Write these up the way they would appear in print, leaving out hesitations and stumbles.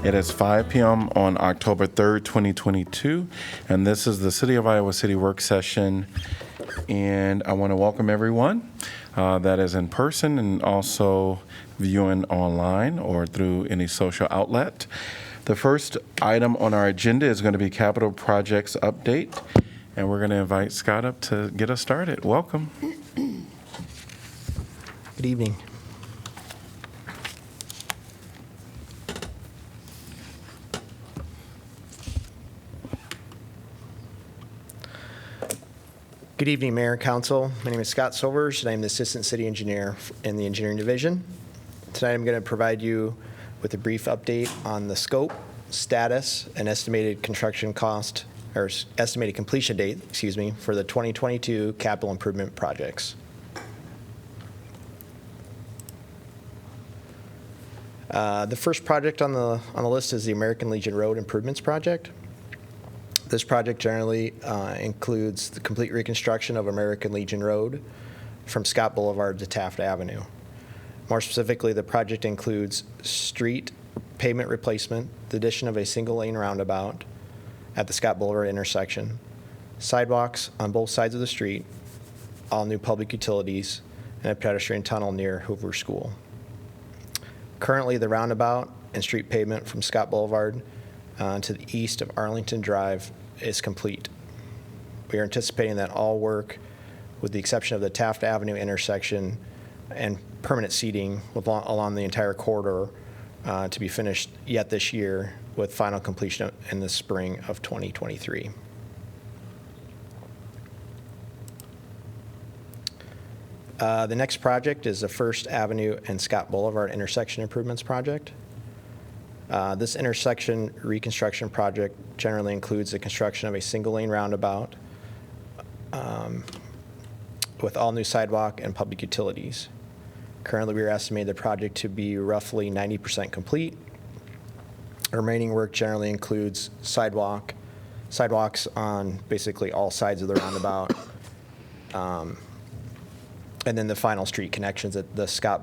It is 5 p.m. on October 3rd, 2022, and this is the City of Iowa City Work Session. And I want to welcome everyone that is in person and also viewing online or through any social outlet. The first item on our agenda is going to be capital projects update, and we're going to invite Scott up to get us started. Welcome. Good evening. Good evening, Mayor and Council. My name is Scott Silvers, and I'm the Assistant City Engineer in the Engineering Division. Tonight I'm going to provide you with a brief update on the scope, status, and estimated construction cost, or estimated completion date, for the 2022 capital improvement projects. The first project on the list is the American Legion Road Improvements Project. This project generally includes the complete reconstruction of American Legion Road from Scott Boulevard to Taft Avenue. More specifically, the project includes street pavement replacement, the addition of a single-lane roundabout at the Scott Boulevard intersection, sidewalks on both sides of the street, all new public utilities, and a pedestrian tunnel near Hoover School. Currently, the roundabout and street pavement from Scott Boulevard to the east of Arlington Drive is complete. We are anticipating that all work, with the exception of the Taft Avenue intersection and permanent seating along the entire corridor, to be finished yet this year, with final completion in the spring of 2023. The next project is the First Avenue and Scott Boulevard intersection improvements project. This intersection reconstruction project generally includes the construction of a single-lane roundabout with all new sidewalk and public utilities. Currently, we are estimating the project to be roughly 90% complete. Remaining work generally includes sidewalks on basically all sides of the roundabout, and then the final street connections at the Scott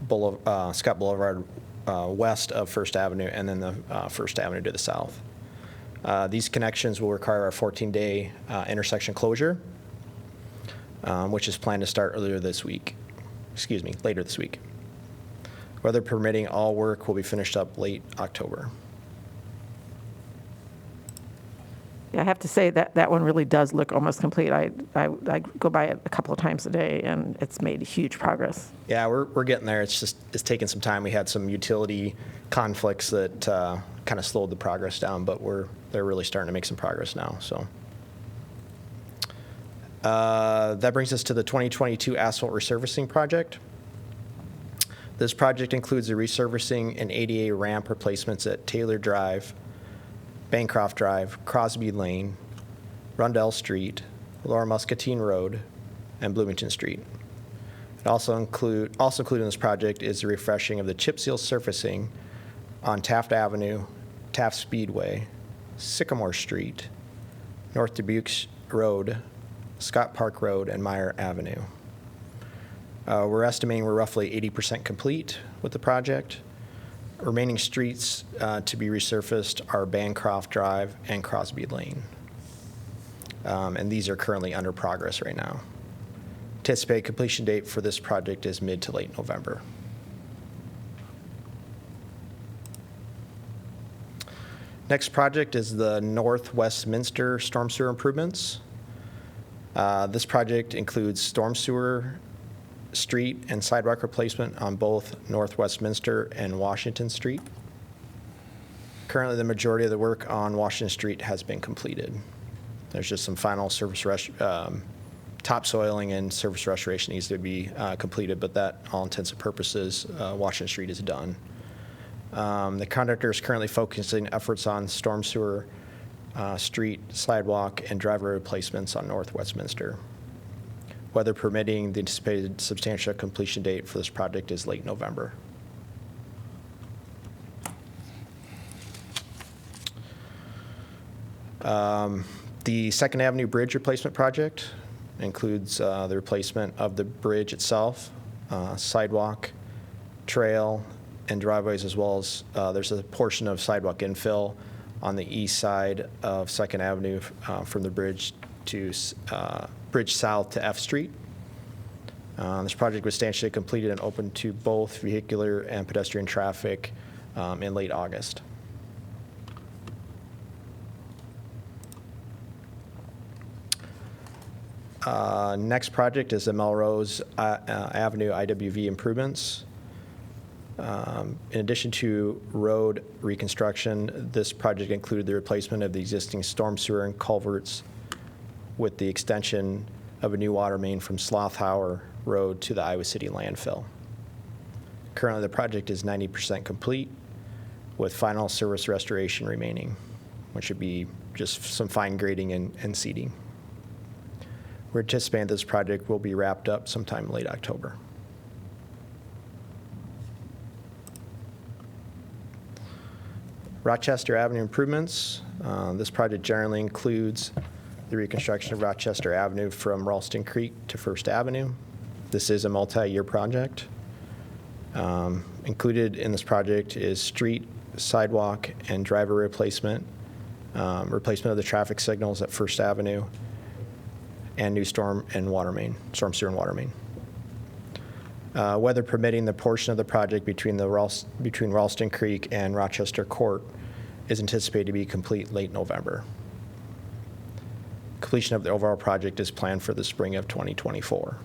Boulevard west of First Avenue, and then the First Avenue to the south. These connections will require a 14-day intersection closure, which is planned to start later this week. Weather permitting, all work will be finished up late October. Yeah, I have to say that one really does look almost complete. I go by it a couple of times a day, and it's made huge progress. Yeah, we're getting there. It's taking some time. We had some utility conflicts that kind of slowed the progress down, but they're really starting to make some progress now. So that brings us to the 2022 asphalt resurfacing project. This project includes the resurfacing and ADA ramp replacements at Taylor Drive, Bancroft Drive, Crosby Lane, Rundell Street, Laura Muscatine Road, and Bloomington Street. Also included in this project is the refreshing of the chip seal surfacing on Taft Avenue, Taft Speedway, Sycamore Street, North Dubuque Road, Scott Park Road, and Meyer Avenue. We're estimating we're roughly 80% complete with the project. Remaining streets to be resurfaced are Bancroft Drive and Crosby Lane. And these are currently under progress right now. Anticipated completion date for this project is mid to late November. Next project is the Northwest Minster storm sewer improvements. This project includes storm sewer, street, and sidewalk replacement on both Northwest Minster and Washington Street. Currently, the majority of the work on Washington Street has been completed. There's just some final topsoiling and surface restoration needs to be completed, but that, all intents and purposes, Washington Street is done. The contractor is currently focusing efforts on storm sewer, street, sidewalk, and driveway replacements on Northwest Minster. Weather permitting, the anticipated substantial completion date for this project is late November. The Second Avenue Bridge replacement project includes the replacement of the bridge itself, sidewalk, trail, and driveways, as well as there's a portion of sidewalk infill on the east side of 2nd Avenue from the bridge to Bridge South to F Street. This project was substantially completed and open to both vehicular and pedestrian traffic in late August. Next project is the Melrose Avenue IWV improvements. In addition to road reconstruction, this project included the replacement of the existing storm sewer and culverts with the extension of a new water main from Slothauer Road to the Iowa City landfill. Currently, the project is 90% complete, with final surface restoration remaining, which would be just some fine grading and seeding. We're anticipating this project will be wrapped up sometime late October. Rochester Avenue improvements. This project generally includes the reconstruction of Rochester Avenue from Ralston Creek to First Avenue. This is a multi-year project. Included in this project is street, sidewalk, and driver replacement, replacement of the traffic signals at First Avenue, and new storm sewer and water main. Weather permitting, the portion of the project between Ralston Creek and Rochester Court is anticipated to be complete late November. Completion of the overall project is planned for the spring of 2024.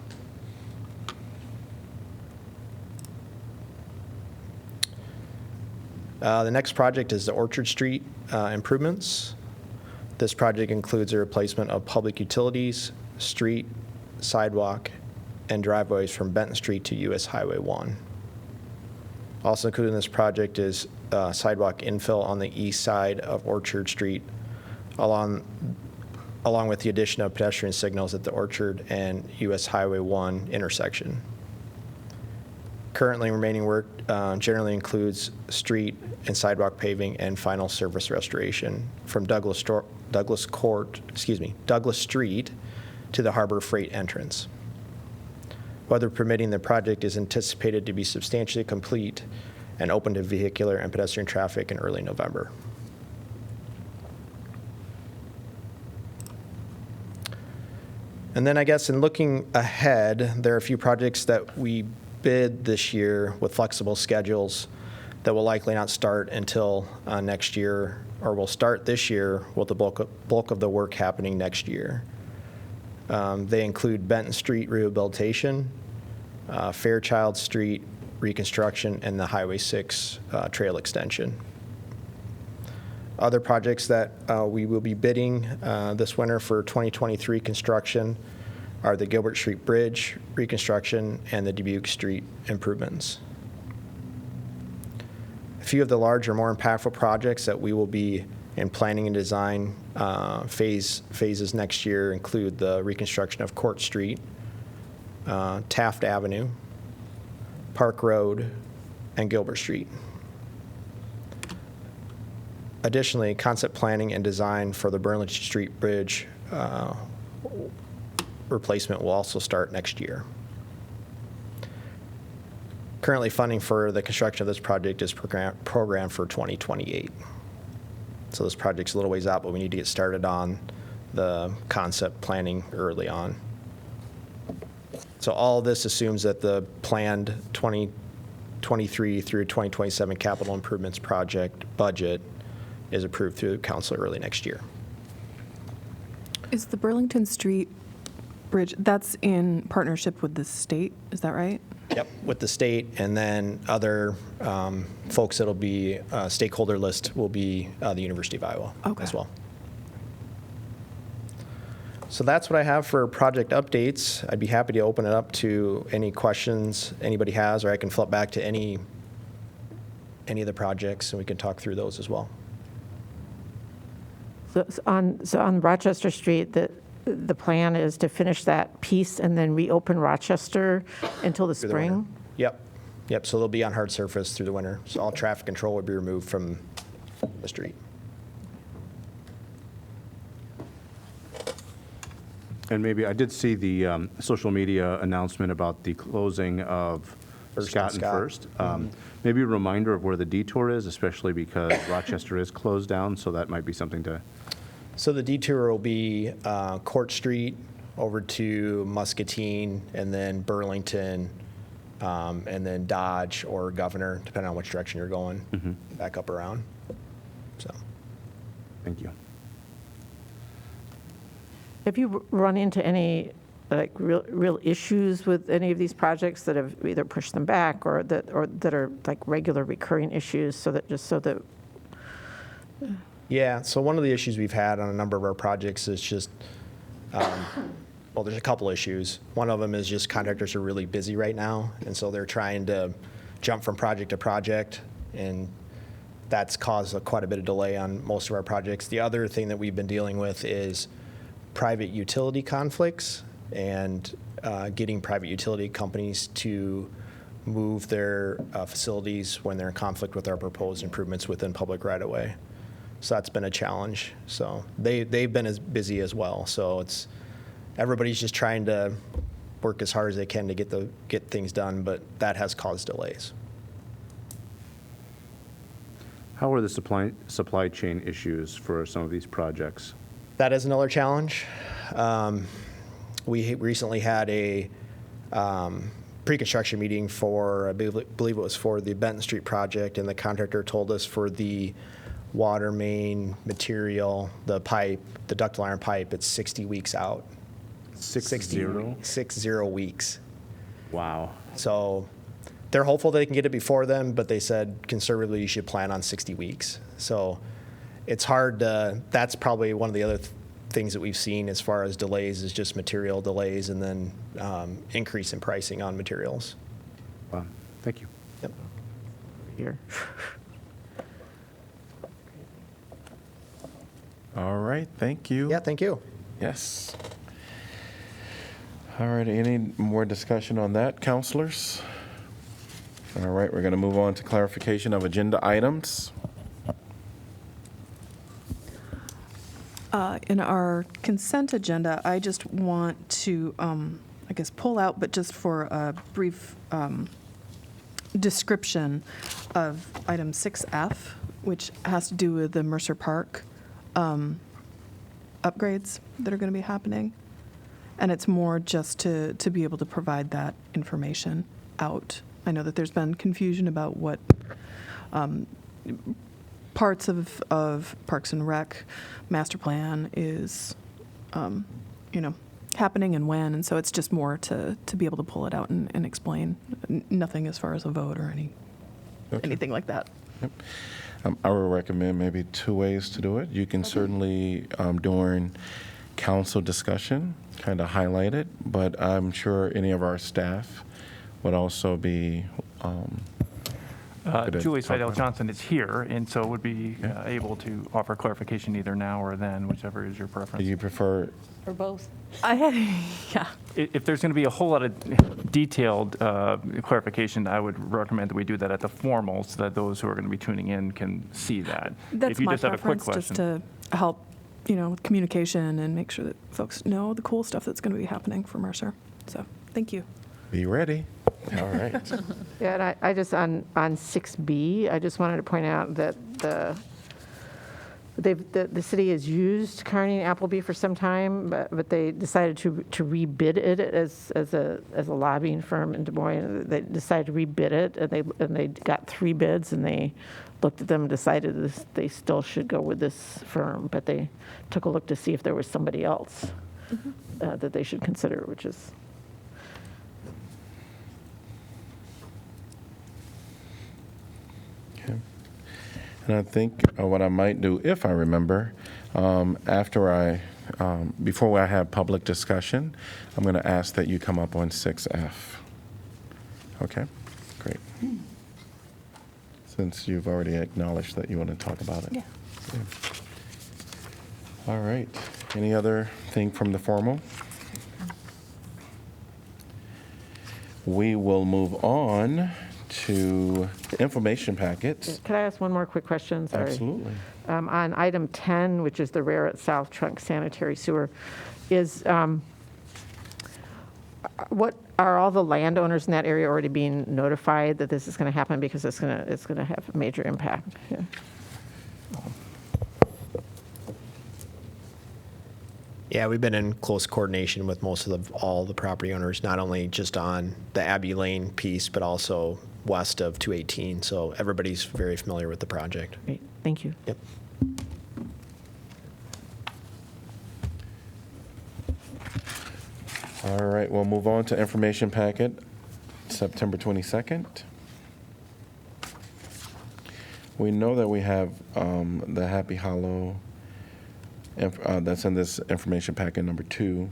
The next project is the Orchard Street improvements. This project includes a replacement of public utilities, street, sidewalk, and driveways from Benton Street to US Highway 1. Also included in this project is sidewalk infill on the east side of Orchard Street, along with the addition of pedestrian signals at the Orchard and US Highway 1 intersection. Currently, remaining work generally includes street and sidewalk paving and final surface restoration from Douglas Street to the Harbor Freight entrance. Weather permitting, the project is anticipated to be substantially complete and open to vehicular and pedestrian traffic in early November. And then I guess in looking ahead, there are a few projects that we bid this year with flexible schedules that will likely not start until next year, or will start this year with the bulk of the work happening next year. They include Benton Street rehabilitation, Fairchild Street reconstruction, and the Highway 6 trail extension. Other projects that we will be bidding this winter for 2023 construction are the Gilbert Street Bridge reconstruction and the Dubuque Street improvements. A few of the larger, more impactful projects that we will be in planning and design phases next year include the reconstruction of Court Street, Taft Avenue, Park Road, and Gilbert Street. Additionally, concept planning and design for the Burlington Street Bridge replacement will also start next year. Currently, funding for the construction of this project is programmed for 2028. So this project's a little ways out, but we need to get started on the concept planning early on. So all of this assumes that the planned 2023 through 2027 capital improvements project budget is approved through council early next year. Is the Burlington Street Bridge, that's in partnership with the state, is that right? Yep, with the state, and then other folks that'll be stakeholder list will be the University of Iowa as well. So that's what I have for project updates. I'd be happy to open it up to any questions anybody has, or I can flip back to any of the projects and we can talk through those as well. So on Rochester Street, the plan is to finish that piece and then reopen Rochester until the spring? Yep. So they'll be on hard surface through the winter. So all traffic control will be removed from the street. And maybe I did see the social media announcement about the closing of Scott and First. Maybe a reminder of where the detour is, especially because Rochester is closed down, so that might be something to, So the detour will be Court Street over to Muscatine, and then Burlington, and then Dodge or Governor, depending on which direction you're going, back up around. So, thank you. Have you run into any, like, real issues with any of these projects that have either pushed them back or that are like regular recurring issues, so that yeah, so one of the issues we've had on a number of our projects is just, well, there's a couple issues. One of them is just contractors are really busy right now, and so they're trying to jump from project to project, and that's caused quite a bit of delay on most of our projects. The other thing that we've been dealing with is private utility conflicts and getting private utility companies to move their facilities when they're in conflict with our proposed improvements within public right-of-way. So that's been a challenge. So they've been as busy as well. So everybody's just trying to work as hard as they can to get things done, but that has caused delays. How are the supply chain issues for some of these projects? That is another challenge. We recently had a pre-construction meeting for, I believe it was for the Benton Street project, and the contractor told us for the water main material, the pipe, the ductile iron pipe, it's 60 weeks out. 60 weeks. Wow. So they're hopeful they can get it before then, but they said conservatively you should plan on 60 weeks. So it's hard to, that's probably one of the other things that we've seen as far as delays is just material delays and then increase in pricing on materials. Wow. Thank you. Yep. here. All right, thank you. Yeah, thank you. Yes. All right, any more discussion on that, counselors? All right, we're going to move on to clarification of agenda items. In our consent agenda, I just want to, I guess, pull out, but just for a brief description of item 6F, which has to do with the Mercer Park upgrades that are going to be happening. And it's more just to be able to provide that information out. I know that there's been confusion about what parts of Parks and Rec master plan is, happening and when. And so it's just more to be able to pull it out and explain. Nothing as far as a vote or anything like that. Yep. I would recommend maybe two ways to do it. You can certainly, during council discussion, kind of highlight it, but I'm sure any of our staff would also be good at Julie talking Seidel about it. Johnson is here, and so would be able to offer clarification either now or then, whichever is your Do preference. you prefer, Or both? Yeah. If there's going to be a whole lot of detailed clarification, I would recommend that we do that at the formal so that those who are going to be tuning in can see that. That's If you my just have a quick preference, just question. to help, with communication and make sure that folks know the cool stuff that's going to be happening for Mercer. So, thank you. be ready? All right. Yeah, and I just, on 6B, I just wanted to point out that the city has used Carney and Appleby for some time, but they decided to rebid it as a lobbying firm in Des Moines. They decided to rebid it, and they got 3 bids, and they looked at them and decided they still should go with this firm, but they took a look to see if there was somebody else that they should consider, which is. Okay. And I think what I might do, if I remember, before I have public discussion, I'm going to ask that you come up on 6F. Okay, great. Since you've already acknowledged that you want to talk about it. Yeah. All right. Any other thing from the formal? We will move on to the information packets. Could I ask one more quick question? Sorry. Absolutely. On item 10, which is the Raritt South Trunk Sanitary Sewer, is what Are all the landowners in that area already being notified that this is going to happen, because it's going to have a major impact? Yeah. Yeah, we've been in close coordination with most of all the property owners, not only just on the Abbey Lane piece, but also west of 218. So everybody's very familiar with the project. Great, thank you. Yep. All right, we'll move on to information packet, September 22nd. We know that we have the Happy Hollow, that's in this information packet number 2,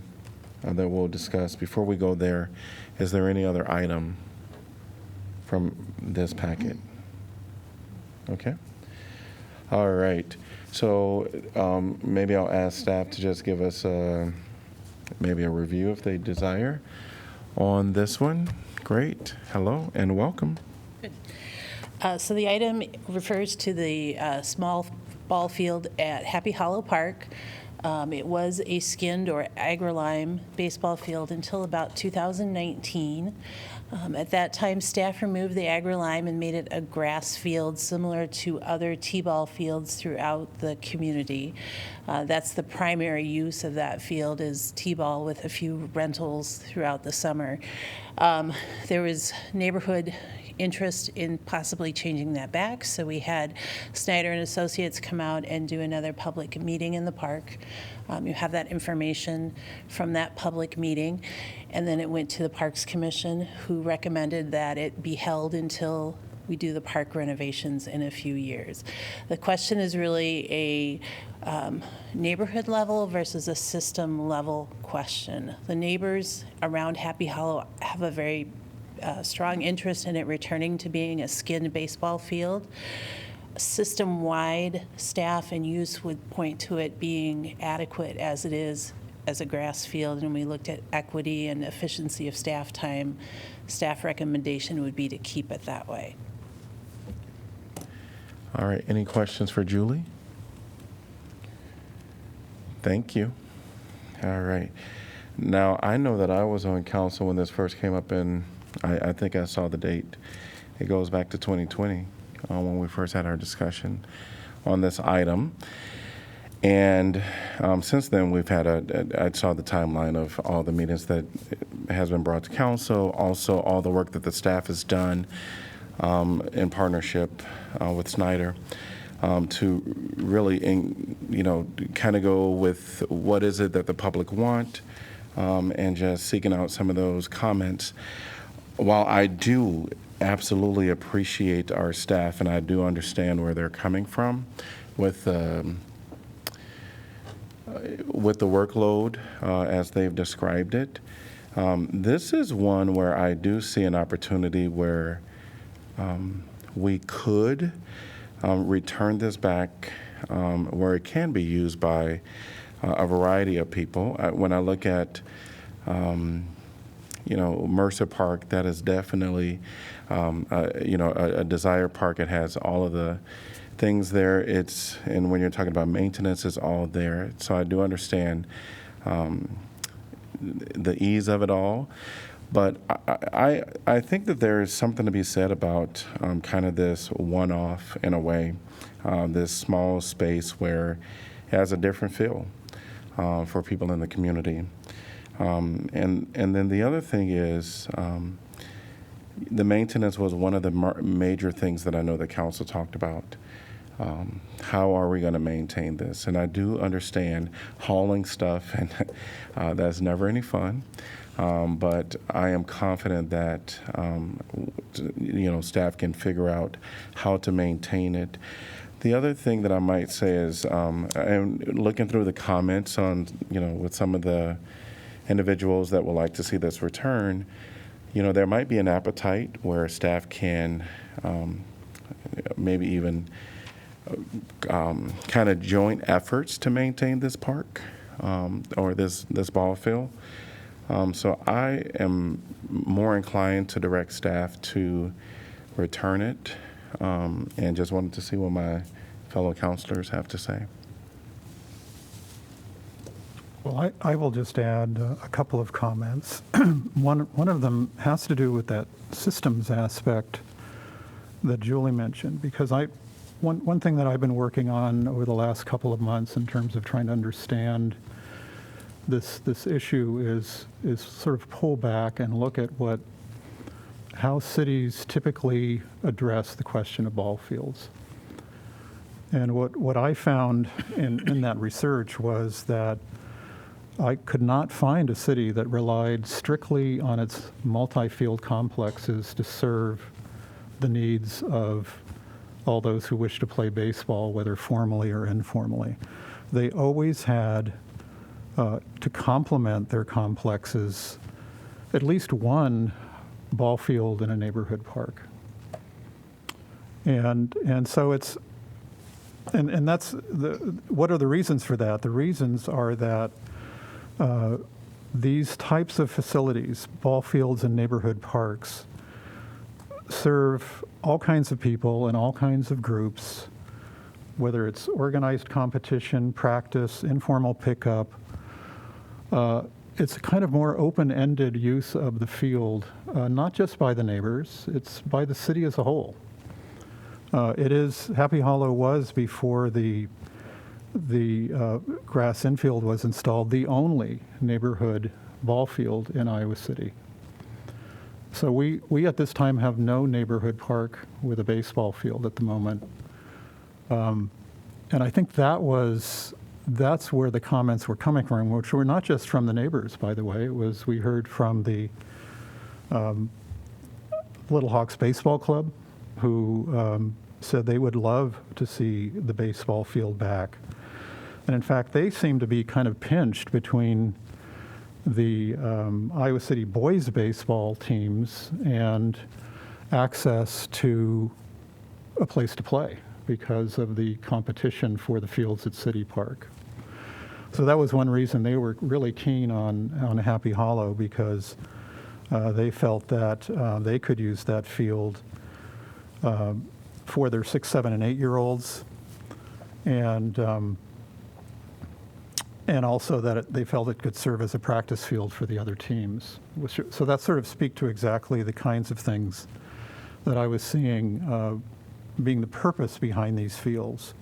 that we'll discuss. Before we go there, is there any other item from this packet? Okay. All right. So maybe I'll ask staff to just give us maybe a review if they desire on this one. Great. Hello and welcome. So the item refers to the small ball field at Happy Hollow Park. It was a skinned or agri-lime baseball field until about 2019. At that time, staff removed the agri-lime and made it a grass field similar to other t-ball fields throughout the community. That's the primary use of that field, is t-ball, with a few rentals throughout the summer. There was neighborhood interest in possibly changing that back, so we had Snyder and Associates come out and do another public meeting in the park. You have that information from that public meeting, and then it went to the Parks Commission, who recommended that it be held until we do the park renovations in a few years. The question is really a neighborhood level versus a system level question. The neighbors around Happy Hollow have a very strong interest in it returning to being a skinned baseball field. System-wide staff and use would point to it being adequate as it is as a grass field, and when we looked at equity and efficiency of staff time, staff recommendation would be to keep it that way. All right. Any questions for Julie? Thank you. All right. Now, I know that I was on council when this first came up, and I think I saw the date. It goes back to 2020 when we first had our discussion on this item. And since then, we've had I saw the timeline of all the meetings that has been brought to council, also all the work that the staff has done in partnership with Snyder to really, kind of go with what is it that the public want, and just seeking out some of those comments. While I do absolutely appreciate our staff, and I do understand where they're coming from with the workload as they've described it, this is one where I do see an opportunity where we could return this back where it can be used by a variety of people. When I look at Mercer Park, that is definitely, a desired park. It has all of the things there. And when you're talking about maintenance, it's all there. So I do understand the ease of it all. But I think that there is something to be said about kind of this one-off, in a way, this small space where it has a different feel for people in the community. And then the other thing is the maintenance was one of the major things that I know the council talked about. How are we going to maintain this? And I do understand hauling stuff, and that's never any fun. But I am confident that, staff can figure out how to maintain it. The other thing that I might say is, I'm looking through the comments on, with some of the individuals that would like to see this return, there might be an appetite where staff can maybe even kind of joint efforts to maintain this park or this ball field. So I am more inclined to direct staff to return it, and just wanted to see what my fellow councilors have to say. Well, I will just add a couple of comments. One of them has to do with that systems aspect that Julie mentioned, because one thing that I've been working on over the last couple of months in terms of trying to understand this issue is sort of pull back and look at how cities typically address the question of ball fields. And what I found in that research was that I could not find a city that relied strictly on its multi-field complexes to serve the needs of all those who wish to play baseball, whether formally or informally. They always had, to complement their complexes, at least one ball field in a neighborhood park. And so it's, and that's what are the reasons for that? The reasons are that these types of facilities, ball fields and neighborhood parks, serve all kinds of people and all kinds of groups, whether it's organized competition, practice, informal pickup. It's a kind of more open-ended use of the field, not just by the neighbors, it's by the city as a whole. Happy Hollow was, before the grass infield was installed, the only neighborhood ball field in Iowa City. So we at this time have no neighborhood park with a baseball field at the moment. And I think that's where the comments were coming from, which were not just from the neighbors, by the way. We heard from the Little Hawks Baseball Club, who said they would love to see the baseball field back. And in fact, they seem to be kind of pinched between the Iowa City boys baseball teams and access to a place to play because of the competition for the fields at City Park. So that was one reason they were really keen on Happy Hollow, because they felt that they could use that field for their 6, 7, and 8-year-olds, and also that they felt it could serve as a practice field for the other teams. So that sort of speak to exactly the kinds of things that I was seeing being the purpose behind these fields.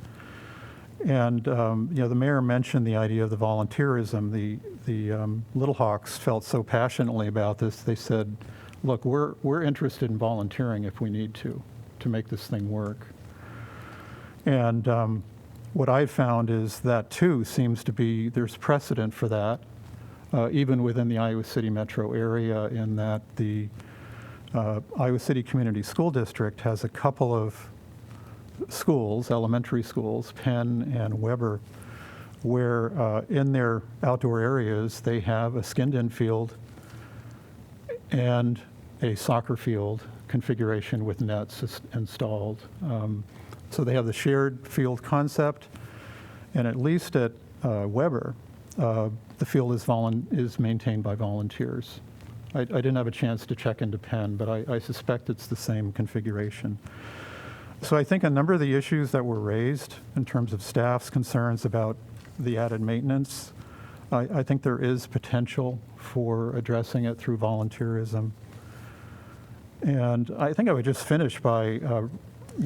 And the mayor mentioned the idea of the volunteerism. The Little Hawks felt so passionately about this. They said, "Look, we're interested in volunteering if we need to make this thing work." And what I've found is that too seems to be, there's precedent for that, even within the Iowa City metro area, in that the Iowa City Community School District has a couple of schools, elementary schools, Penn and Weber, where in their outdoor areas they have a skinned-in field and a soccer field configuration with nets installed. So they have the shared field concept, and at least at Weber, the field is maintained by volunteers. I didn't have a chance to check into Penn, but I suspect it's the same configuration. So I think a number of the issues that were raised in terms of staff's concerns about the added maintenance, I think there is potential for addressing it through volunteerism. And I think I would just finish by,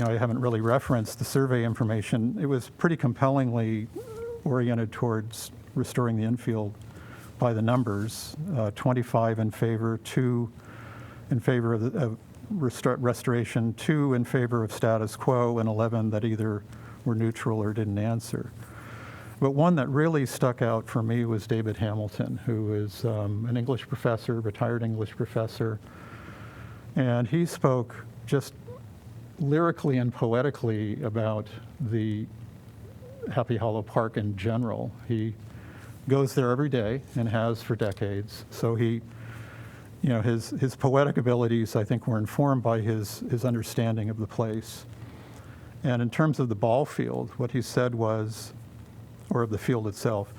I haven't really referenced the survey information. It was pretty compellingly oriented towards restoring the infield by the numbers, 25 in favor, 2 in favor of restoration, 2 in favor of status quo, and 11 that either were neutral or didn't answer. But one that really stuck out for me was David Hamilton, who is an English professor, retired English professor, and he spoke just lyrically and poetically about the Happy Hollow Park in general. He goes there every day and has for decades, so his poetic abilities, I think, were informed by his understanding of the place. And in terms of the ball field, what he said was, or of the field itself,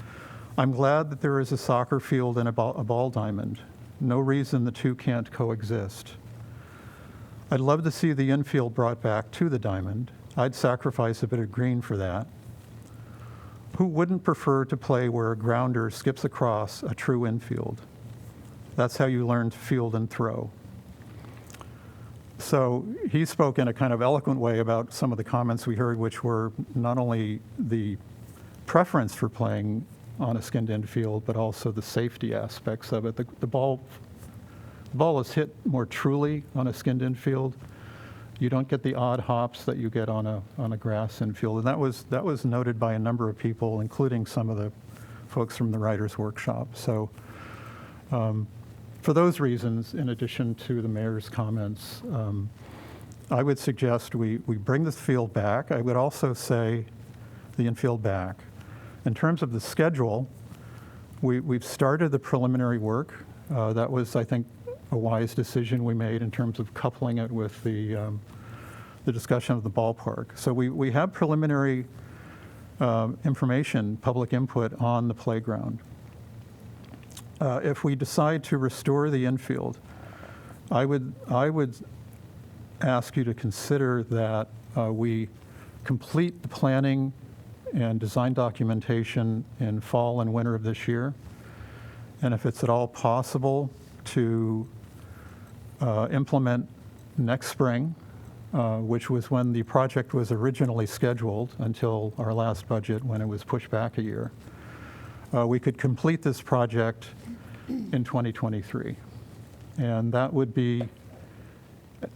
"I'm glad that there is a soccer field and a ball diamond. No reason the two can't coexist. I'd love to see the infield brought back to the diamond. I'd sacrifice a bit of green for that. who wouldn't prefer to play where a grounder skips across a true infield? That's how you learn to field and throw. So he spoke in a kind of eloquent way about some of the comments we heard, which were not only the preference for playing on a skinned infield, but also the safety aspects of it. The ball is hit more truly on a skinned infield. You don't get the odd hops that you get on a grass infield, and that was noted by a number of people, including some of the folks from the Writers' Workshop. So for those reasons, in addition to the mayor's comments, I would suggest we bring the field back. I would also say the infield back. In terms of the schedule, we've started the preliminary work. That was, I think, a wise decision we made in terms of coupling it with the discussion of the ballpark. So we have preliminary information, public input on the playground. If we decide to restore the infield, I would ask you to consider that we complete the planning and design documentation in fall and winter of this year. And if it's at all possible to implement next spring, which was when the project was originally scheduled until our last budget when it was pushed back a year. We could complete this project in 2023. And that would be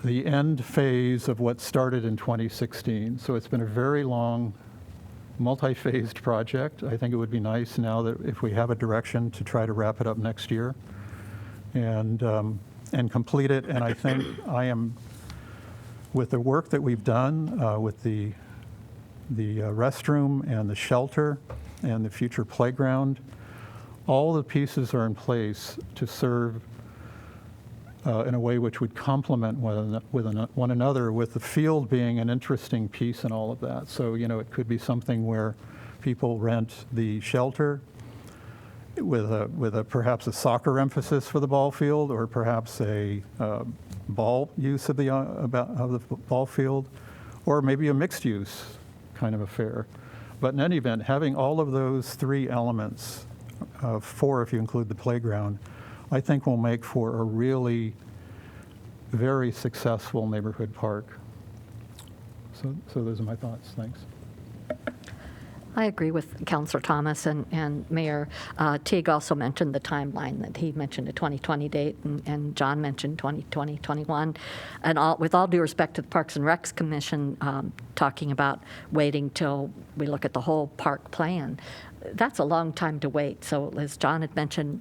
the end phase of what started in 2016. So it's been a very long, multi-phased project. I think it would be nice now that if we have a direction to try to wrap it up next year and complete it. And I think with the work that we've done with the restroom and the shelter and the future playground, all the pieces are in place to serve in a way which would complement one another, with the field being an interesting piece in all of that. So, it could be something where people rent the shelter with perhaps a soccer emphasis for the ball field, or perhaps a ball use of the ball field, or maybe a mixed use kind of affair. But in any event, having all of those three elements, 4 if you include the playground, I think will make for a really very successful neighborhood park. So those are my thoughts. Thanks. I agree with Councilor Thomas and Mayor Teague also mentioned the timeline, that he mentioned a 2020 date, and John mentioned 2020, 21. And with all due respect to the Parks and Recs Commission talking about waiting till we look at the whole park plan, that's a long time to wait. So as John had mentioned,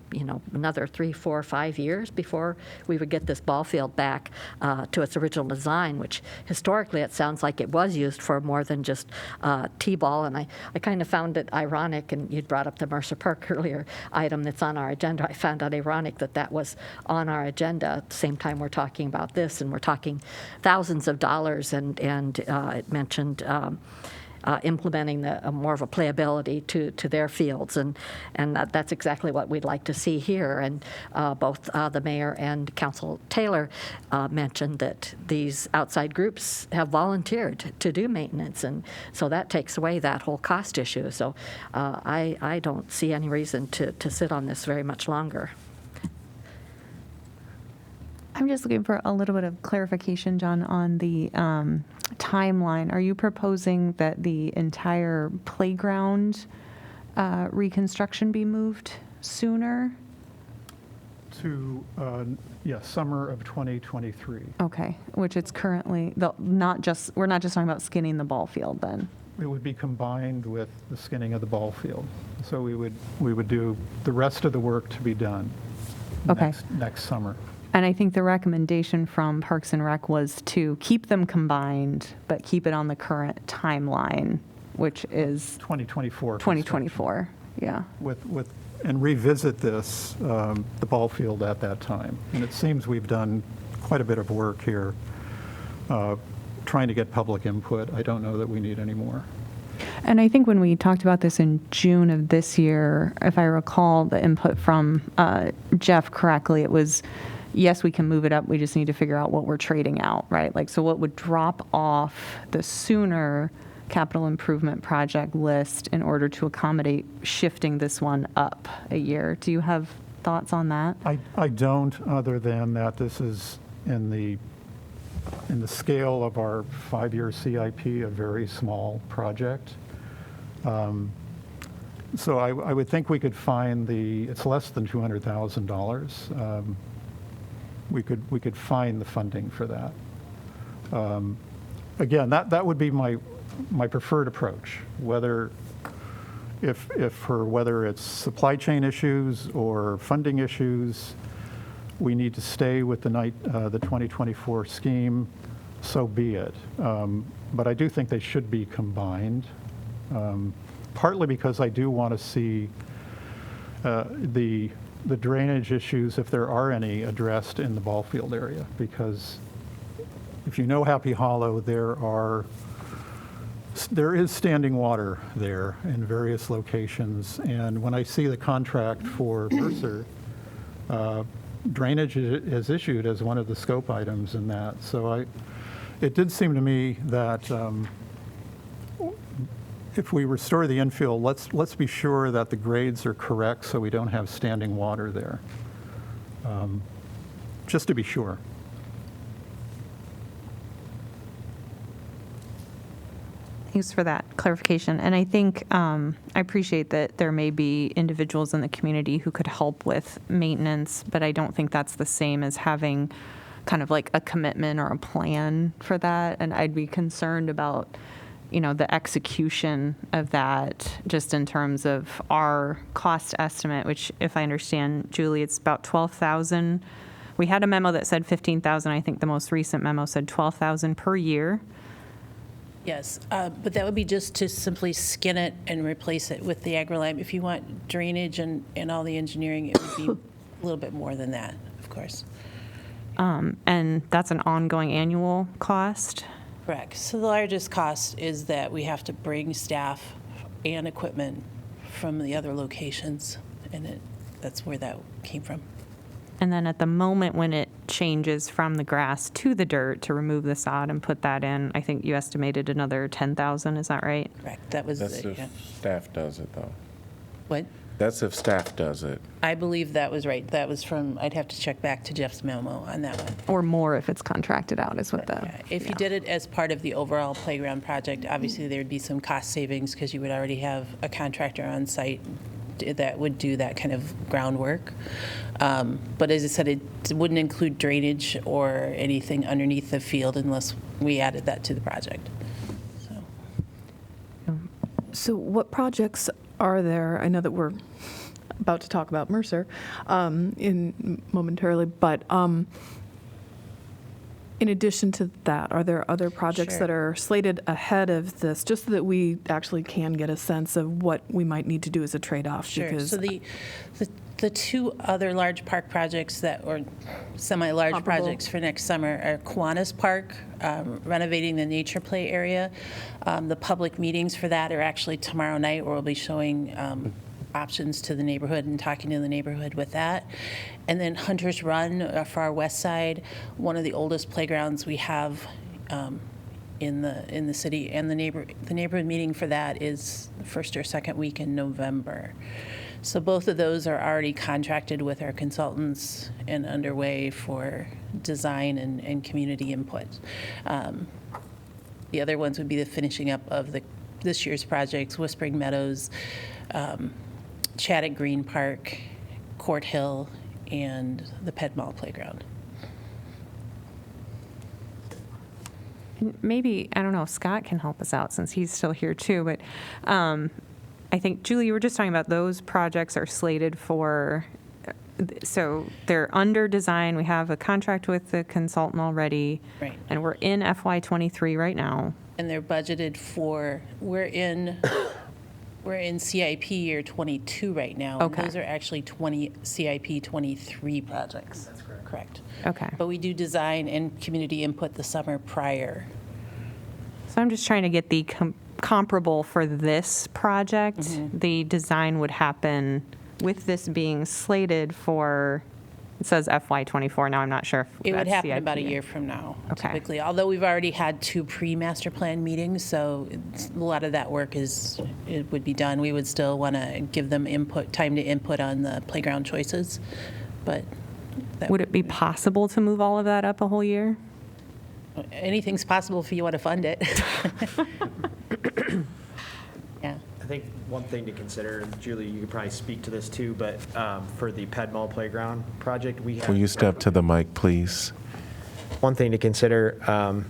another 3, 4, 5 years before we would get this ball field back to its original design, which historically it sounds like it was used for more than just T-ball. And I kind of found it ironic, and you'd brought up the Mercer Park earlier item that's on our agenda. I found it ironic that was on our agenda at the same time we're talking about this, and we're talking thousands of dollars, and it mentioned implementing more of a playability to their fields, and that's exactly what we'd like to see here. And both the mayor and Council Taylor mentioned that these outside groups have volunteered to do maintenance, and so that takes away that whole cost issue. So I don't see any reason to sit on this very much longer. I'm just looking for a little bit of clarification, John, on the timeline. Are you proposing that the entire playground reconstruction be moved sooner? To, summer of 2023. Okay, which it's currently, we're not just talking about skinning the ball field then? It would be combined with the skinning of the ball field. So we would do the rest of the work to be done next summer. And I think the recommendation from Parks and Rec was to keep them combined, but keep it on the current timeline, which is 2024. 2024, yeah. And revisit this, the ball field at that time. And it seems we've done quite a bit of work here trying to get public input. I don't know that we need any more. And I think when we talked about this in June of this year, if I recall the input from Jeff correctly, it was, yes, we can move it up. We just need to figure out what we're trading out, right? Like, so what would drop off the sooner capital improvement project list in order to accommodate shifting this one up a year. Do you have thoughts on that? I don't, other than that this is in the scale of our 5-year CIP, a very small project. So I would think we could find it's less than $200,000. We could find the funding for that. Again, that would be my preferred approach, whether it's supply chain issues or funding issues, we need to stay with the 2024 scheme, so be it. But I do think they should be combined, partly because I do want to see the drainage issues, if there are any, addressed in the ball field area, because if you know Happy Hollow, there is standing water there in various locations, and when I see the contract for Mercer, drainage is issued as one of the scope items in that. So it did seem to me that if we restore the infield, let's be sure that the grades are correct so we don't have standing water there, just to be sure. Thanks for that clarification. And I think I appreciate that there may be individuals in the community who could help with maintenance, but I don't think that's the same as having kind of like a commitment or a plan for that. And I'd be concerned about, the execution of that, just in terms of our cost estimate, which, if I understand, Julie, it's about $12,000. We had a memo that said $15,000. I think the most recent memo said $12,000 per year. Yes, but that would be just to simply skin it and replace it with the AgriLime. If you want drainage and all the engineering, it would be a little bit more than that, of course. And that's an ongoing annual cost? Correct. So the largest cost is that we have to bring staff and equipment from the other locations, and that's where that came from. And then at the moment when it changes from the grass to the dirt to remove the sod and put that in, I think you estimated another $10,000, is that right? Correct. That was That's if yeah. staff does it, though. What? That's if staff does it. I believe that was right. That was from, I'd have to check back to Jeff's memo on that one. Or more if it's contracted out is what the... Yeah. If you did it as part of the overall playground project, obviously there'd be some cost savings because you would already have a contractor on site that would do that kind of groundwork. But as I said, it wouldn't include drainage or anything underneath the field unless we added that to the project. So what projects are there? I know that we're about to talk about Mercer momentarily, but in addition to that, are there other projects Sure. that are slated ahead of this, just so that we actually can get a sense of what we might need to do as a trade-off? Sure. Because So the two other large park projects or semi-large Comparable. projects for next summer are Kiwanis Park, renovating the nature play area. The public meetings for that are actually tomorrow night, where we'll be showing options to the neighborhood and talking to the neighborhood with that. And then Hunter's Run for our west side, one of the oldest playgrounds we have in the city, and the neighborhood meeting for that is the first or second week in November. So both of those are already contracted with our consultants and underway for design and community input. The other ones would be the finishing up of this year's projects: Whispering Meadows, Chaddock Green Park, Court Hill, and the Ped Mall Playground. Maybe, I don't know if Scott can help us out since he's still here too, but I think, Julie, you were just talking about those projects are slated for, so they're under design. We have a contract with the consultant already. Right. And we're in FY23 right now. And they're budgeted for, we're in CIP year 22 right now. Okay. And those are actually CIP 23 projects. That's correct. Okay. But we do design and community input the summer prior. So I'm just trying to get the comparable for this project. The design would happen with this being slated for It says FY '24. Now I'm not sure if It would that's happen CIP. about a year from now, Okay. typically. Although we've already had 2 pre-master plan meetings, so a lot of that work it would be done. We would still want to give them time to input on the playground choices, but. Would it be possible to move all of that up a whole year? Anything's possible if you want to fund it. Yeah. I think one thing to consider, Julie, you could probably speak to this too, but for the Pedmal Playground project, we have. Will you step to the mic, please? One thing to consider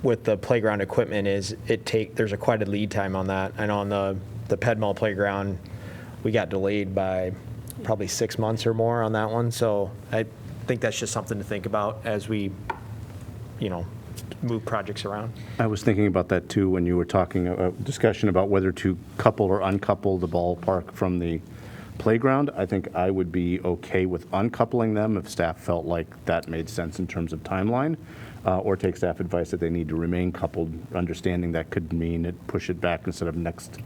with the playground equipment is there's quite a lead time on that. And on the Pedmal Playground, we got delayed by probably 6 months or more on that one. So I think that's just something to think about as we, move projects around. I was thinking about that too when you were talking, discussion about whether to couple or uncouple the ballpark from the playground. I think I would be okay with uncoupling them if staff felt like that made sense in terms of timeline, or take staff advice that they need to remain coupled, understanding that could mean push it back instead of next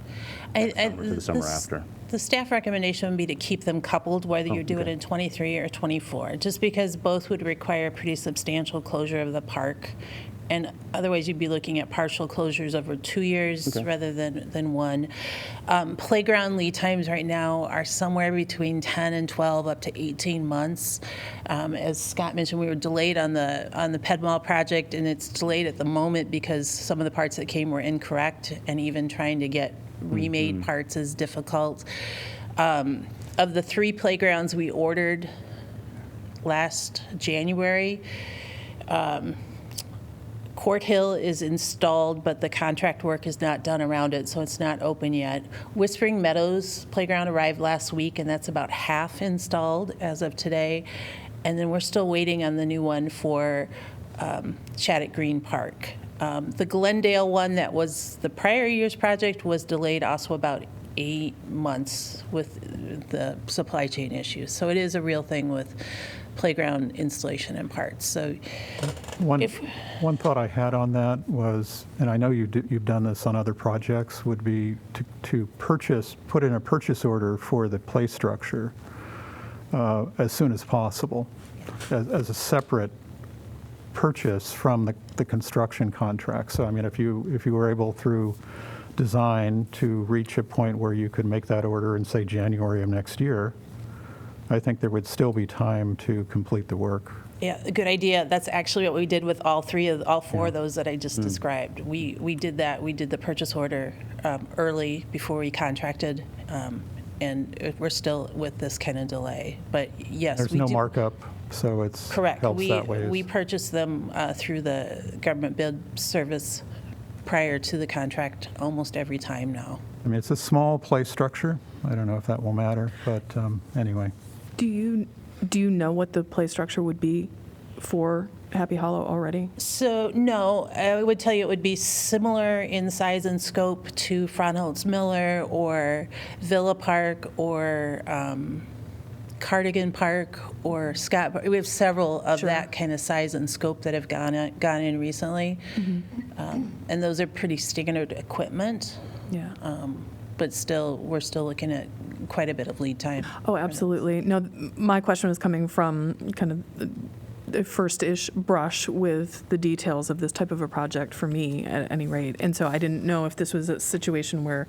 summer to the summer after. The staff recommendation would be to keep them coupled, whether you do it in 23 or 24, just because both would require pretty substantial closure of the park. And otherwise, you'd be looking at partial closures over 2 years rather than 1. Playground lead times right now are somewhere between 10 and 12, up to 18 months. As Scott mentioned, we were delayed on the Pedmal project, and it's delayed at the moment because some of the parts that came were incorrect, and even trying to get remade parts is difficult. Of the 3 playgrounds we ordered last January, Court Hill is installed, but the contract work is not done around it, so it's not open yet. Whispering Meadows Playground arrived last week, and that's about half installed as of today. And then we're still waiting on the new one for Shattuck Green Park. The Glendale one that was the prior year's project was delayed also about 8 months with the supply chain issues. So it is a real thing with playground installation and parts. So One thought I had on that was, and I know you've done this on other projects, would be to put in a purchase order for the play structure as soon as possible, as a separate purchase from the construction contract. So I mean, if you were able through design to reach a point where you could make that order in, say, January of next year, I think there would still be time to complete the work. yeah, a good idea. That's actually what we did with all 4 of those that I just described. We did that. We did the purchase order early before we contracted, and we're still with this kind of delay. But yes, There's we no do. markup, so it's Correct. helps that way. We purchased them through the government bid service prior to the contract almost every time now. I mean, it's a small play structure. I don't know if that will matter, but anyway. Do you know what the play structure would be for Happy Hollow already? So, no, I would tell you it would be similar in size and scope to Frauenholz Miller or Villa Park or Cardigan Park or Scott Park. We have several of that kind of size and scope that have gone in recently. And those are pretty standard equipment. Yeah. But still, we're still looking at quite a bit of lead time. Oh, absolutely. No, my question was coming from kind of the first-ish brush with the details of this type of a project for me, at any rate. And so I didn't know if this was a situation where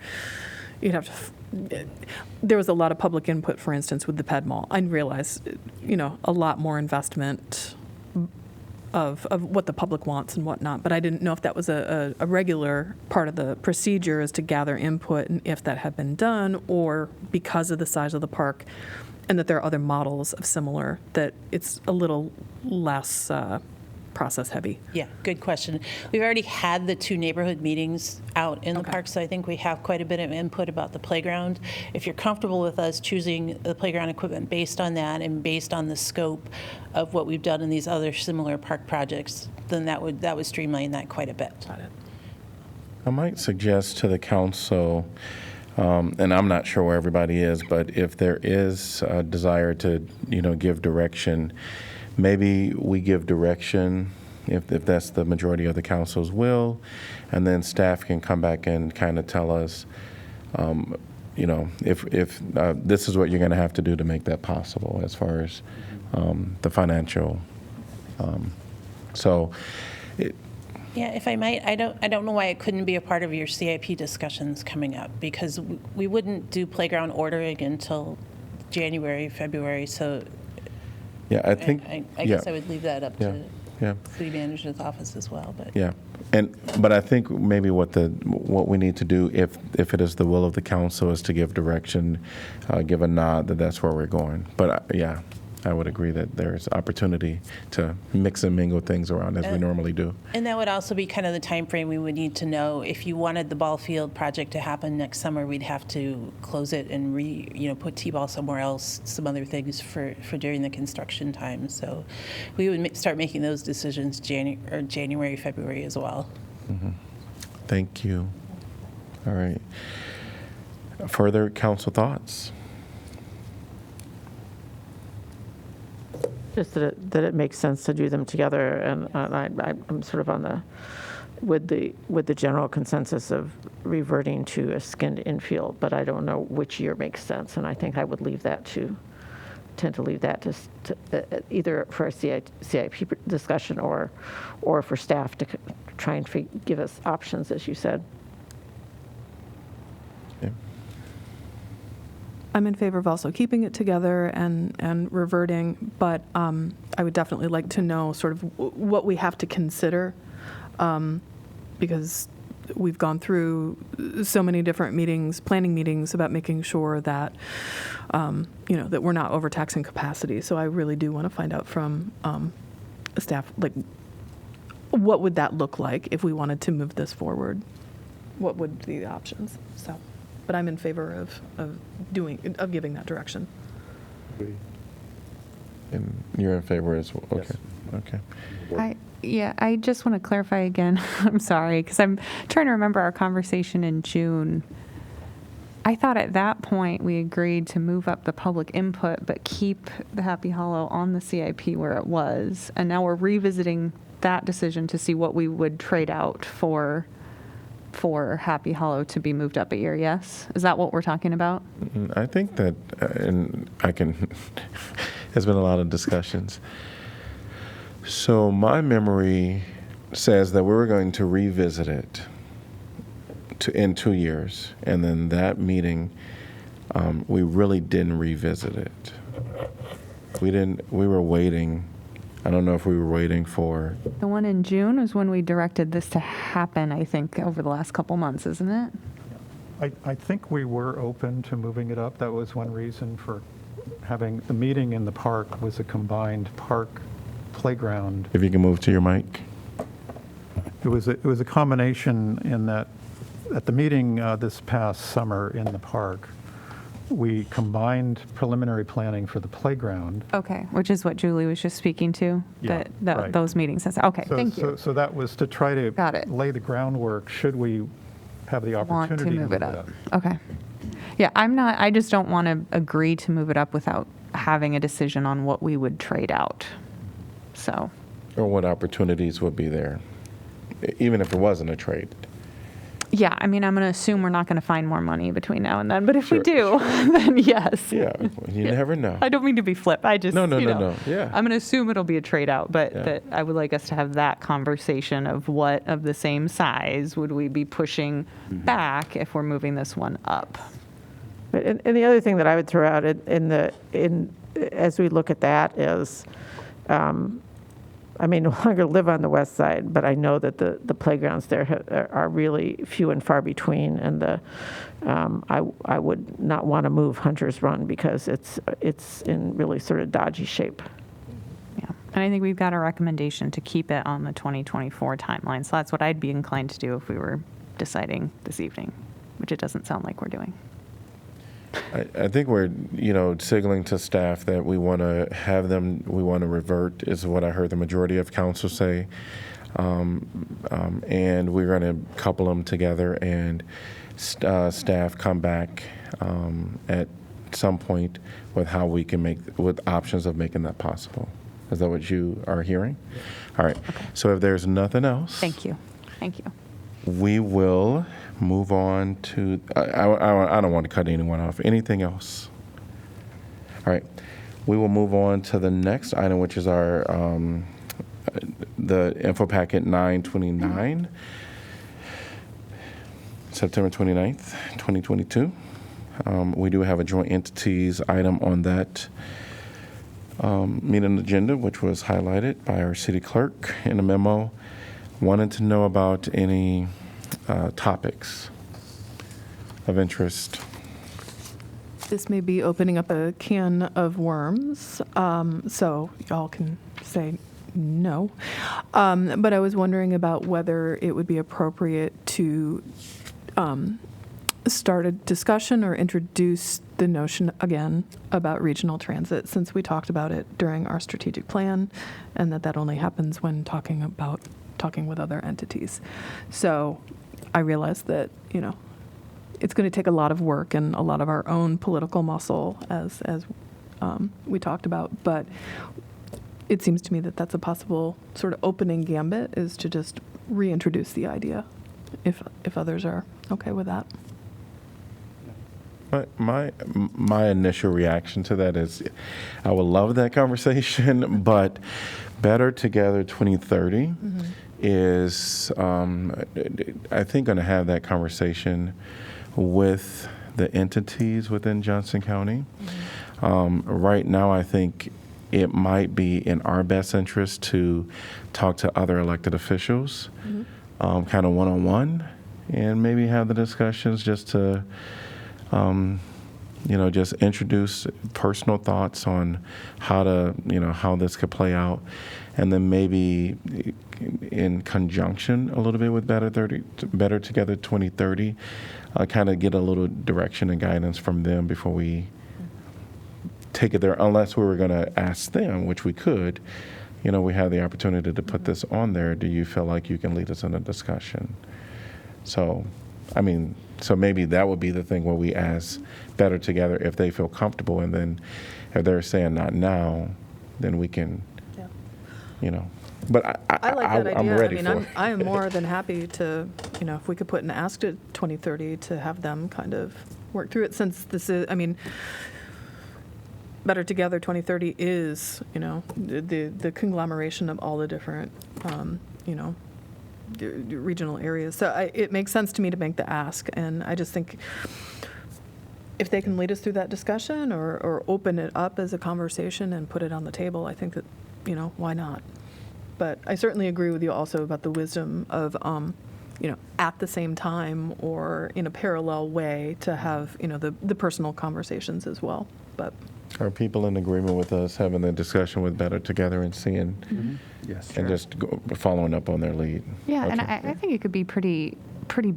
you'd have to. There was a lot of public input, for instance, with the Pedmal. I realize, a lot more investment of what the public wants and whatnot, but I didn't know if that was a regular part of the procedure, is to gather input, and if that had been done, or because of the size of the park and that there are other models of similar, that it's a little less process heavy. Yeah, good question. We've already had the 2 neighborhood meetings out in the park, so I think we have quite a bit of input about the playground. If you're comfortable with us choosing the playground equipment based on that and based on the scope of what we've done in these other similar park projects, then that would streamline that quite a bit. Got it. I might suggest to the council, and I'm not sure where everybody is, but if there is a desire to, give direction, maybe we give direction if that's the majority of the council's will, and then staff can come back and kind of tell us, if this is what you're going to have to do to make that possible as far as the financial. So, Yeah, if I might, I don't know why it couldn't be a part of your CIP discussions coming up, because we wouldn't do playground ordering until January, February, so yeah, I think. I guess I would leave that up to Yeah. city manager's office as well, but. Yeah, but I think maybe what we need to do, if it is the will of the council, is to give direction, give a nod that that's where we're going. But yeah, I would agree that there's opportunity to mix and mingle things around as we normally do. And that would also be kind of the time frame we would need to know. If you wanted the ball field project to happen next summer, we'd have to close it and put T-ball somewhere else, some other things for during the construction time. So we would start making those decisions January, February as well. Mm-hmm. Thank you. All right. Further council thoughts? Just that it makes sense to do them together, and I'm sort of with the general consensus of reverting to a skinned infield, but I don't know which year makes sense, and I think I would tend to leave that to either for a CIP discussion or for staff to try and give us options, as you said. Yeah. I'm in favor of also keeping it together and reverting, but I would definitely like to know sort of what we have to consider, because we've gone through so many different planning meetings about making sure that, that we're not overtaxing capacity. So I really do want to find out from staff, like, what would that look like if we wanted to move this forward? What would be the options? So. But I'm in favor of giving that direction. And you're in favor as well? Okay. Yes. Okay. I just want to clarify again. I'm sorry, because I'm trying to remember our conversation in June. I thought at that point we agreed to move up the public input, but keep the Happy Hollow on the CIP where it was. And now we're revisiting that decision to see what we would trade out for Happy Hollow to be moved up a year, yes? Is that what we're talking about? I think that, and there's been a lot of discussions. So my memory says that we were going to revisit it in 2 years. And then that meeting, we really didn't revisit it. We were waiting. I don't know if we were waiting for. The one in June was when we directed this to happen, I think, over the last couple months, isn't it? I think we were open to moving it up. That was one reason for having the meeting in the park was a combined park playground. If you can move to your mic. It was a combination in that at the meeting this past summer in the park, we combined preliminary planning for the playground. Okay, which is what Julie was just speaking to, Yeah, right. those meetings. Okay, thank you. So that was to try to Got it. lay the groundwork should we have the Want opportunity to move it up. Okay. Yeah, I just don't want to agree to move it up without having a decision on what we would trade out. So. Or what opportunities would be there, even if it wasn't a trade. Yeah, I mean, I'm going to assume we're not going to find more money between now and then, but if we Sure. do, then yes. Yeah, you never know. I don't mean to be flip. I just, No. Yeah. I'm going to assume it'll be a trade out, but Yeah. that I would like us to have that conversation of what of the same size would we be pushing back if we're moving this one up. And the other thing that I would throw out as we look at that is, I may no longer live on the west side, but I know that the playgrounds there are really few and far between, and I would not want to move Hunter's Run because it's in really sort of dodgy shape. Yeah, and I think we've got a recommendation to keep it on the 2024 timeline, so that's what I'd be inclined to do if we were deciding this evening, which it doesn't sound like we're doing. I think we're, signaling to staff that we want to have them, we want to revert, is what I heard the majority of council say. And we're going to couple them together and staff come back at some point with how we can with options of making that possible. Is that what you are hearing? All right. Okay. So if there's nothing else. Thank you. We will move on to, I don't want to cut anyone off. Anything else? All right. We will move on to the next item, which is our the info packet 929, September 29th, 2022. We do have a joint entities item on that meeting agenda, which was highlighted by our city clerk in a memo. Wanted to know about any topics of interest. This may be opening up a can of worms, so y'all can say no. But I was wondering about whether it would be appropriate to start a discussion or introduce the notion again about regional transit, since we talked about it during our strategic plan, and that only happens when talking with other entities. So I realize that, it's going to take a lot of work and a lot of our own political muscle, as we talked about. But it seems to me that that's a possible sort of opening gambit, is to just reintroduce the idea, if others are okay with that. My initial reaction to that is, I would love that conversation, but Better Together 2030 is, I think, going to have that conversation with the entities within Johnson County. Right now, I think it might be in our best interest to talk to other elected officials, kind of one-on-one, and maybe have the discussions just to, just introduce personal thoughts on how to, how this could play out. And then maybe in conjunction a little bit with Better Together 2030, kind of get a little direction and guidance from them before we take it there, unless we were going to ask them, which we could. We have the opportunity to put this on there. Do you feel like you can lead us in a discussion? So maybe that would be the thing where we ask Better Together if they feel comfortable, and then if they're saying not now, then we can, But I like that idea. I'm ready for it. I am more than happy to, if we could put an ask to 2030 to have them kind of work through it, since this is, Better Together 2030 is, the conglomeration of all the different, regional areas. So it makes sense to me to make the ask, and I just think if they can lead us through that discussion or open it up as a conversation and put it on the table, I think that, why not? But I certainly agree with you also about the wisdom of, at the same time or in a parallel way to have, the personal conversations as well. But are people in agreement with us having the discussion with Better Together and seeing, Yes, and just following up on their lead? Yeah, and Okay. I think it could be pretty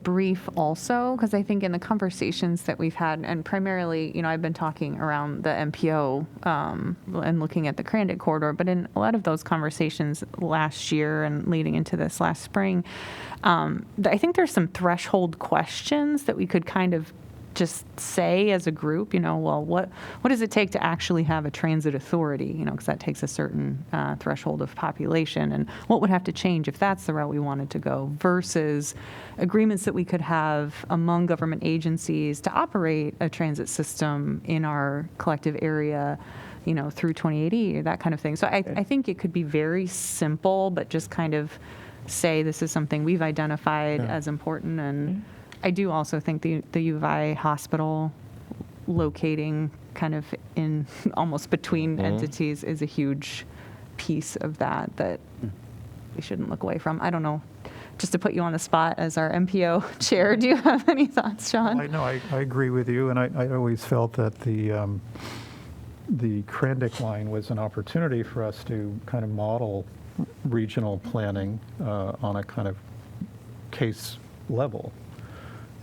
brief also, because I think in the conversations that we've had, and primarily, I've been talking around the MPO and looking at the Crandic corridor, but in a lot of those conversations last year and leading into this last spring, I think there's some threshold questions that we could kind of just say as a group, well, what does it take to actually have a transit authority, because that takes a certain threshold of population, and what would have to change if that's the route we wanted to go, versus agreements that we could have among government agencies to operate a transit system in our collective area, through 2080, that kind of thing. So I think it could be very simple, but just kind of say this is something we've identified as important. And I do also think the U of I hospital locating kind of in almost between entities is a huge piece of that we shouldn't look away from. I don't know, just to put you on the spot as our MPO chair, do you have any thoughts, Sean? I agree with you, and I always felt that the Crandic line was an opportunity for us to kind of model regional planning on a kind of case level,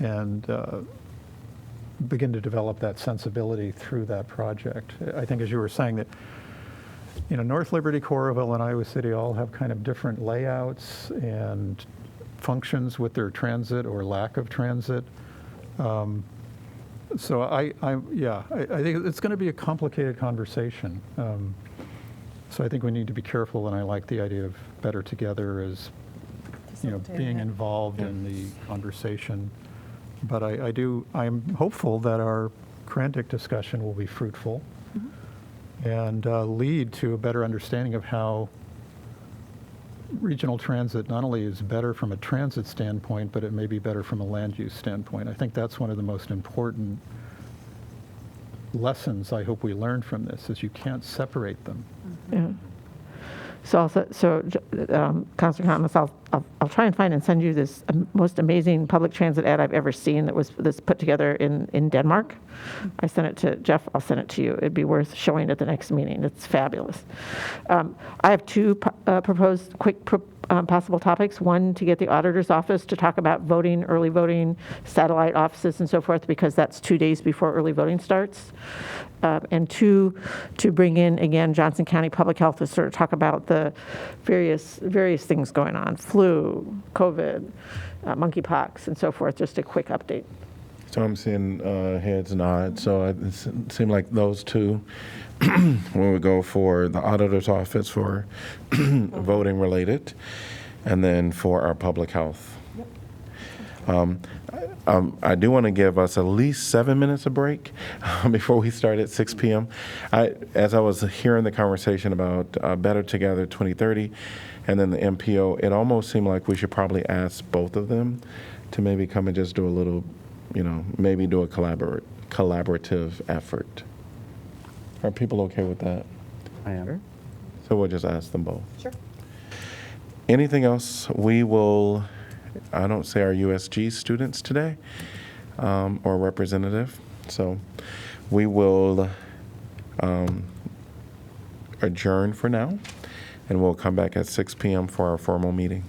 and begin to develop that sensibility through that project. I think, as you were saying, that North Liberty, Coralville, and Iowa City all have kind of different layouts and functions with their transit or lack of transit. So I think it's going to be a complicated conversation. So I think we need to be careful, and I like the idea of Better Together as being involved in the conversation. But I'm hopeful that our Crandic discussion will be fruitful. and lead to a better understanding of how regional transit not only is better from a transit standpoint, but it may be better from a land use standpoint. I think that's one of the most important lessons I hope we learn from this, is you can't separate them. Yeah. So, Councilor Thomas, I'll try and find and send you this most amazing public transit ad I've ever seen that was put together in Denmark. I sent it to Jeff. I'll send it to you. It'd be worth showing at the next meeting. It's fabulous. I have two proposed quick possible topics. One, to get the auditor's office to talk about voting, early voting, satellite offices and so forth, because that's 2 days before early voting starts. And two, to bring in, again, Johnson County Public Health to sort of talk about the various things going on, flu, COVID, monkeypox, and so forth, just a quick update. So I'm seeing heads nod. So it seemed like those two, when we go for the auditor's office for voting related, and then for our public health. I do want to give us at least 7 minutes of break before we start at 6 p.m. As I was hearing the conversation about Better Together 2030 and then the MPO, it almost seemed like we should probably ask both of them to maybe come and just do a little, maybe do a collaborative effort. Are people okay with that? I am. So we'll just ask them both. Sure. Anything else? We will, I don't say our USG students today, or representative. So we will adjourn for now, and we'll come back at 6 p.m. for our formal meeting.